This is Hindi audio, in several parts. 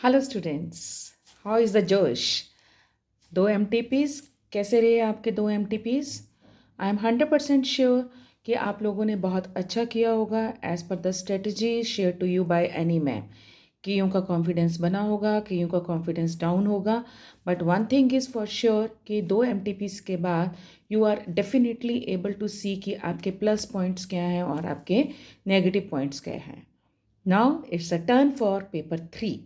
Hello students, how is the जोश? 2 MTPs कैसे रहे आपके 2 MTPs? आई एम 100% श्योर कि आप लोगों ने बहुत अच्छा किया होगा as per the strategy share to you by Annie ma'am. कईयों का कॉन्फिडेंस बना होगा, कईयों का कॉन्फिडेंस डाउन होगा, but one thing is for sure कि 2 MTPs के बाद you are definitely able to see कि आपके प्लस पॉइंट्स क्या हैं और आपके नेगेटिव पॉइंट्स क्या हैं। Now it's a turn for paper 3।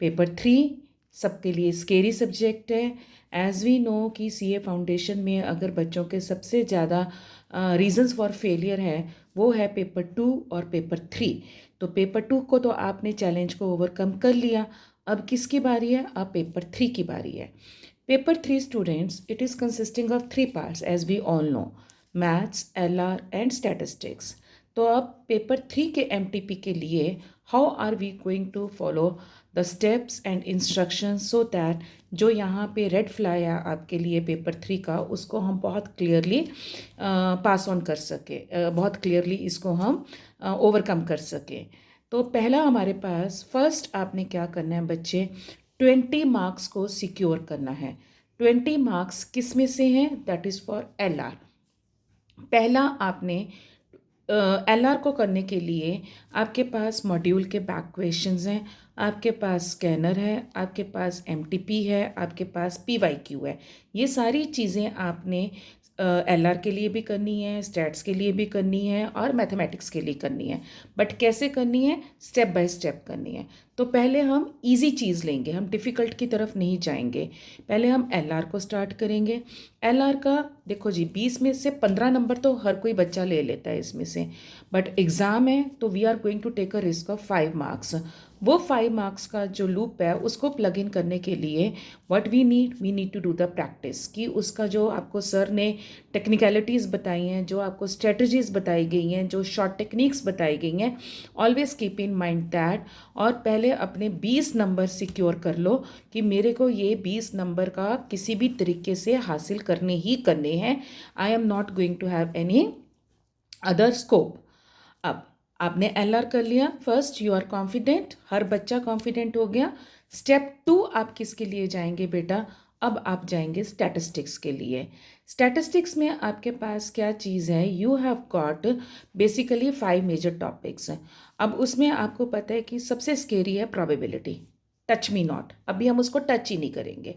Paper 3 सबके लिए स्केरी सब्जेक्ट है। एज़ वी नो कि सीए फाउंडेशन में अगर बच्चों के सबसे ज़्यादा रीजंस फॉर फेलियर है वो है पेपर 2 और पेपर 3। तो पेपर 2 को तो आपने चैलेंज को ओवरकम कर लिया, अब किसकी बारी है? अब पेपर 3 की बारी है। Paper 3 students, it is consisting of 3 parts as we all know, maths, LR and statistics. तो अब पेपर 3 के एमटीपी के लिए how are we going to follow the steps and instructions so that जो यहाँ पे रेड फ्लाई है आपके लिए पेपर 3 का, उसको हम बहुत क्लियरली पास ऑन कर सके, बहुत क्लियरली इसको हम ओवरकम कर सके। तो पहला हमारे पास फर्स्ट आपने क्या करना है बच्चे, 20 मार्क्स को सिक्योर करना है। 20 मार्क्स किस में से हैं? That is for LR. पहला आपने एलआर को करने के लिए आपके पास मॉड्यूल के बैक क्वेश्चंस हैं, आपके पास स्कैनर है, आपके पास एमटीपी है, आपके पास पीवाईक्यू है। ये सारी चीज़ें आपने एलआर के लिए भी करनी है, स्टैट्स के लिए भी करनी है और मैथमेटिक्स के लिए करनी है। बट कैसे करनी है? स्टेप बाय स्टेप करनी है। तो पहले हम इजी चीज़ लेंगे, हम डिफ़िकल्ट की तरफ नहीं जाएंगे। पहले हम एलआर को स्टार्ट करेंगे। एलआर का देखो जी, 20 में से 15 नंबर तो हर कोई बच्चा ले लेता है इसमें से, बट एग्ज़ाम है तो we are going to take a risk of 5 marks. वो 5 मार्क्स का जो लूप है उसको प्लग इन करने के लिए what we need to do the practice, कि उसका जो आपको सर ने टेक्निकलिटीज़ बताई हैं, जो आपको स्ट्रेटजीज़ बताई गई हैं, जो शॉर्ट टेक्निक्स बताई गई हैं, always keep in mind that. और पहले अपने 20 नंबर सिक्योर कर लो कि मेरे को ये 20 नंबर का किसी भी तरीके से हासिल करने ही करने हैं। I am not going to have any other scope. अब आपने एलआर कर लिया, फर्स्ट यू आर कॉन्फिडेंट, हर बच्चा कॉन्फिडेंट हो गया। स्टेप 2 आप किसके लिए जाएंगे बेटा? अब आप जाएंगे स्टैटिस्टिक्स के लिए। स्टैटिस्टिक्स में आपके पास क्या चीज़ है? You have got basically 5 major topics. अब उसमें आपको पता है कि सबसे स्केरी है प्रोबेबिलिटी, टच मी नॉट, अभी हम उसको टच ही नहीं करेंगे।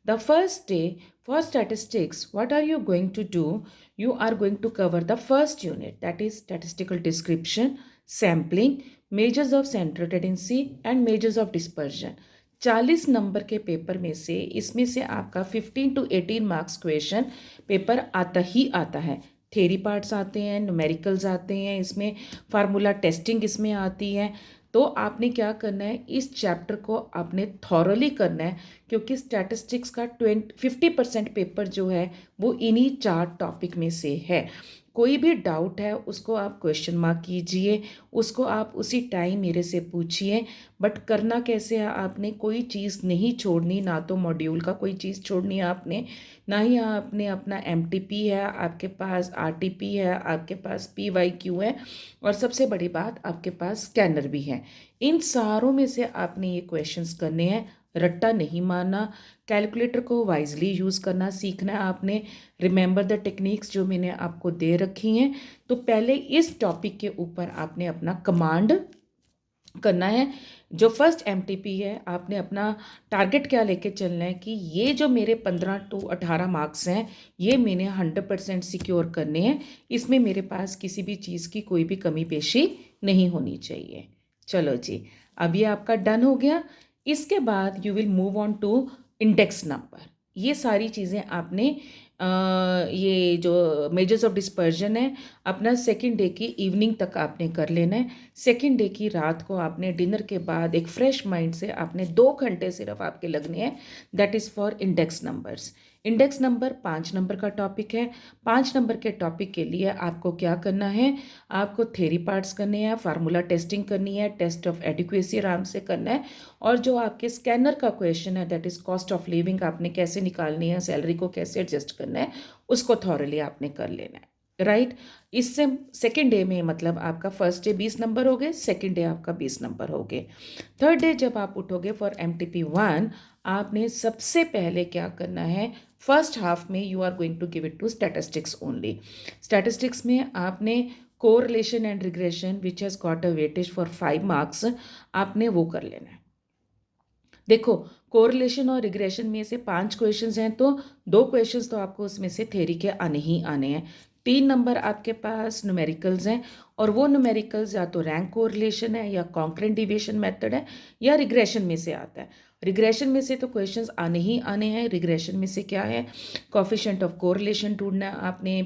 The first day for statistics what are you going to do? You are going to cover the first unit, that is statistical description, sampling, measures of central tendency and measures of dispersion। 40 number के पेपर में से इसमें से आपका 15 to 18 मार्क्स क्वेश्चन पेपर आता ही आता है। थेरी पार्ट्स आते हैं, न्यूमेरिकल्स आते हैं, इसमें फार्मूला टेस्टिंग इसमें आती है। तो आपने क्या करना है, इस चैप्टर को आपने थॉरली करना है, क्योंकि स्टैटिस्टिक्स का 50% पेपर जो है वो इन्हीं 4 टॉपिक में से है। कोई भी डाउट है उसको आप क्वेश्चन मार्क कीजिए, उसको आप उसी टाइम मेरे से पूछिए। बट करना कैसे है, आपने कोई चीज़ नहीं छोड़नी, ना तो मॉड्यूल का कोई चीज़ छोड़नी है आपने, ना ही आपने अपना एमटीपी है, आपके पास आरटीपी है, आपके पास पीवाईक्यू है, और सबसे बड़ी बात आपके पास स्कैनर भी है। इन सारों में से आपने ये क्वेश्चंस करने हैं, रट्टा नहीं मारना, कैलकुलेटर को वाइजली यूज़ करना सीखना है आपने। रिमेंबर द टेक्निक्स जो मैंने आपको दे रखी हैं। तो पहले इस टॉपिक के ऊपर आपने अपना कमांड करना है। जो फर्स्ट एमटीपी है, आपने अपना टारगेट क्या लेके चलना है कि ये जो मेरे 15 to 18 मार्क्स हैं ये मैंने 100% सिक्योर करने हैं, इसमें मेरे पास किसी भी चीज़ की कोई भी कमी पेशी नहीं होनी चाहिए। चलो जी, अब ये आपका डन हो गया। इसके बाद you will move on to index number. ये सारी चीज़ें आपने ये जो मेजर्स ऑफ डिस्पर्जन है अपना सेकेंड डे की इवनिंग तक आपने कर लेना है। सेकेंड डे की रात को आपने डिनर के बाद एक फ्रेश माइंड से आपने 2 घंटे सिर्फ आपके लगने हैं, that is for index numbers. Index number 5 number का टॉपिक है। 5 नंबर के टॉपिक के लिए आपको क्या करना है? आपको थेरी पार्ट्स करने हैं, फार्मूला टेस्टिंग करनी है, टेस्ट ऑफ एडिक्वेसी आराम से करना है, और जो आपके स्कैनर का क्वेश्चन है that is cost of living आपने कैसे निकालनी है, सैलरी को कैसे एडजस्ट करना है, उसको थॉरली आपने कर लेना है। राइट। इससे सेकेंड डे में मतलब आपका फर्स्ट डे 20 नंबर हो गए, सेकेंड डे आपका 20 नंबर हो गए। थर्ड डे जब आप उठोगे फॉर MTP 1, आपने सबसे पहले क्या करना है, फर्स्ट हाफ में you are going to give it to statistics only. Statistics में आपने correlation and regression which has got a weightage for 5 marks, आपने वो कर लेना है। देखो, कोरिलेशन और रिग्रेशन में से 5 क्वेश्चंस हैं, तो 2 क्वेश्चंस तो आपको उसमें से थ्योरी के आने ही आने हैं। 3 नंबर आपके पास न्यूमेरिकल्स हैं, और वो न्यूमेरिकल्स या तो रैंक कोरिलेशन है, या कॉन्करेंट डिविएशन मेथड है, या रिग्रेशन में से आता है। रिग्रेशन में से तो क्वेश्चंस आने ही आने हैं। रिग्रेशन में से क्या है, कॉफिशिएंट ऑफ कोरिलेशन ढूंढना है आपने,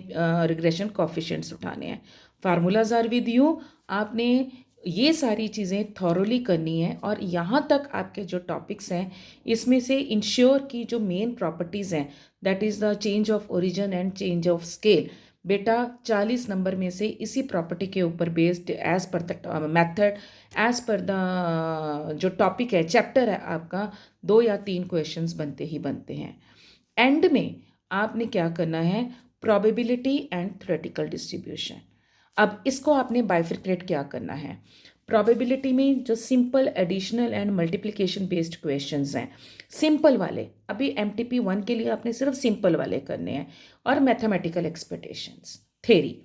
रिग्रेशन कॉफिशिएंट्स उठाने हैं। फार्मूलाज आर विद यू, आपने ये सारी चीज़ें थॉरोली करनी है। और यहाँ तक आपके जो टॉपिक्स हैं, इसमें से इंश्योर की जो मेन प्रॉपर्टीज़ हैं, that is the change of origin and change of scale, बेटा 40 नंबर में से इसी प्रॉपर्टी के ऊपर based as per the method, as per the जो टॉपिक है, चैप्टर है आपका, 2 या 3 क्वेश्चंस बनते ही बनते हैं। एंड में आपने क्या करना है, प्रोबेबिलिटी एंड थ्योरेटिकल डिस्ट्रीब्यूशन। अब इसको आपने बाइफिकेट क्या करना है, प्रोबेबिलिटी में जो simple additional and multiplication based questions हैं, सिंपल वाले, अभी MTP 1 के लिए आपने सिर्फ सिंपल वाले करने हैं, और मैथमेटिकल एक्सपेक्टेशंस थ्योरी।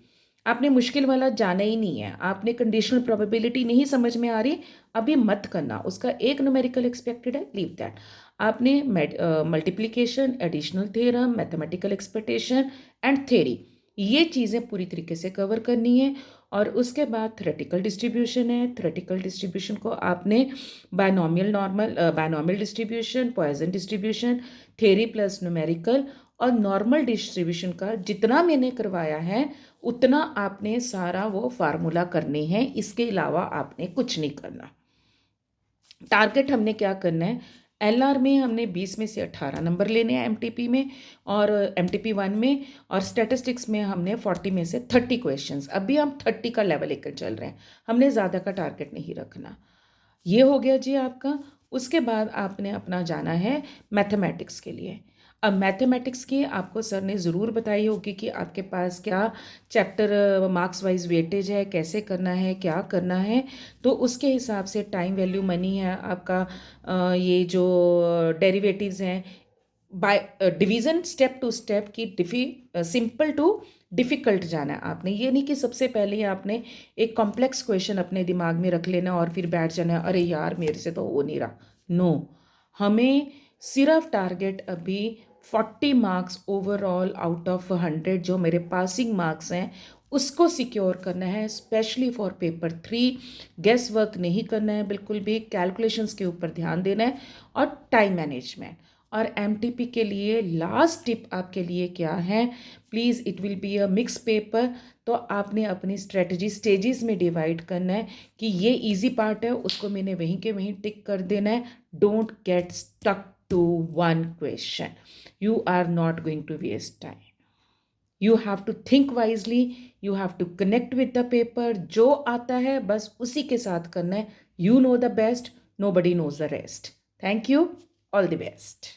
आपने मुश्किल वाला जाना ही नहीं है। आपने कंडीशनल प्रोबेबिलिटी नहीं समझ में आ रही, अभी मत करना, उसका एक न्यूमेरिकल एक्सपेक्टेड है, लीव दैट। आपने multiplication, additional theorem, mathematical expectation and theory, ये चीज़ें पूरी तरीके से कवर करनी है। और उसके बाद थ्योरेटिकल डिस्ट्रीब्यूशन है। थ्योरेटिकल डिस्ट्रीब्यूशन को आपने binomial distribution, Poisson distribution, theory plus numerical, और नॉर्मल डिस्ट्रीब्यूशन का जितना मैंने करवाया है उतना आपने सारा वो फार्मूला करने हैं। इसके अलावा आपने कुछ नहीं करना। टारगेट हमने क्या करना है, LR में हमने 20 में से 18 नंबर लेने हैं MTP में, और MTP 1 में, और स्टैटिस्टिक्स में हमने 40 में से 30 क्वेश्चंस। अभी हम 30 का लेवल लेकर चल रहे हैं, हमने ज़्यादा का टारगेट नहीं रखना। ये हो गया जी आपका। उसके बाद आपने अपना जाना है मैथमेटिक्स के लिए। अब मैथमेटिक्स की आपको सर ने ज़रूर बताई होगी कि आपके पास क्या चैप्टर मार्क्स वाइज वेटेज है, कैसे करना है, क्या करना है। तो उसके हिसाब से टाइम वैल्यू मनी है आपका, ये जो डेरिवेटिव्स हैं, by division step to step की सिंपल टू डिफ़िकल्ट जाना है आपने। ये नहीं कि सबसे पहले आपने एक कॉम्प्लेक्स क्वेश्चन अपने दिमाग में रख लेना और फिर बैठ जाना, अरे यार मेरे से तो हो नहीं रहा। नो, हमें सिर्फ टारगेट अभी 40 मार्क्स ओवरऑल आउट ऑफ 100 जो मेरे पासिंग मार्क्स हैं उसको सिक्योर करना है, specially for paper 3। Guess work नहीं करना है बिल्कुल भी, कैलकुलेशंस के ऊपर ध्यान देना है, और टाइम मैनेजमेंट। और MTP के लिए लास्ट टिप आपके लिए क्या है, please, it will be a mix paper, तो आपने अपनी स्ट्रेटजी स्टेजेस में डिवाइड करना है कि ये इजी पार्ट है, उसको मैंने वहीं के वहीं टिक कर देना है। Don't get stuck to one question, you are not going to waste time. You have to think wisely, you have to connect with the paper. जो आता है बस उसी के साथ करना है। You know the best, nobody knows the rest. Thank you, all the best.